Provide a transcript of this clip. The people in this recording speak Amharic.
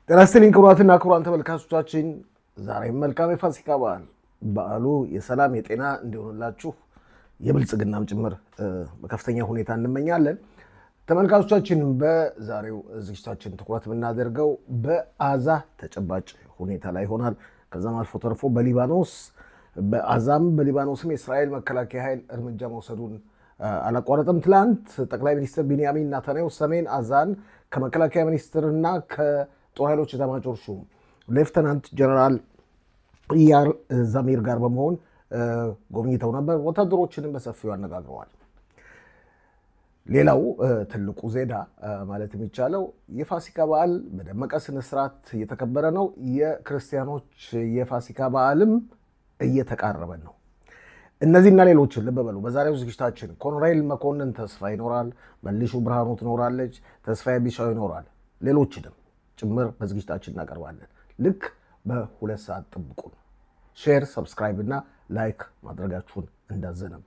ጤናስጥልኝ ክቡራትና ክቡራን ተመልካቾቻችን ዛሬም መልካም የፋሲካ በዓሉ የሰላም የጤና እንዲሆንላችሁ የብልጽግናም ጭምር በከፍተኛ ሁኔታ እንመኛለን። ተመልካቾቻችን በዛሬው ዝግጅታችን ትኩረት የምናደርገው በአዛ ተጨባጭ ሁኔታ ላይ ይሆናል። ከዛም አልፎ ተርፎ በሊባኖስም የእስራኤል መከላከያ ኃይል እርምጃ መውሰዱን አላቋረጠም። ትላንት ጠቅላይ ሚኒስትር ቢንያሚን ኔታንያሁ ሰሜን አዛን ከመከላከያ ሚኒስትርና ከጦር ኃይሎች ኤታማዦር ሹም ሌፍተናንት ጀነራል ኢያር ዛሚር ጋር በመሆን ጎብኝተው ነበር። ወታደሮችንም በሰፊው አነጋግረዋል። ሌላው ትልቁ ዜና ማለት የሚቻለው የፋሲካ በዓል በደመቀ ስነ ስርዓት እየተከበረ ነው። የክርስቲያኖች የፋሲካ በዓልም እየተቃረበ ነው። እነዚህና ሌሎችን ልብ በሉ። በዛሬው ዝግጅታችን ኮሎኔል መኮንን ተስፋ ይኖራል፣ መልሹ ብርሃኑ ትኖራለች፣ ተስፋዬ ቢሻው ይኖራል። ሌሎችንም ጭምር በዝግጅታችን እናቀርባለን። ልክ በ2 ሰዓት ጠብቁን። ሼር፣ ሰብስክራይብ እና ላይክ ማድረጋችሁን እንዳዘነጉ።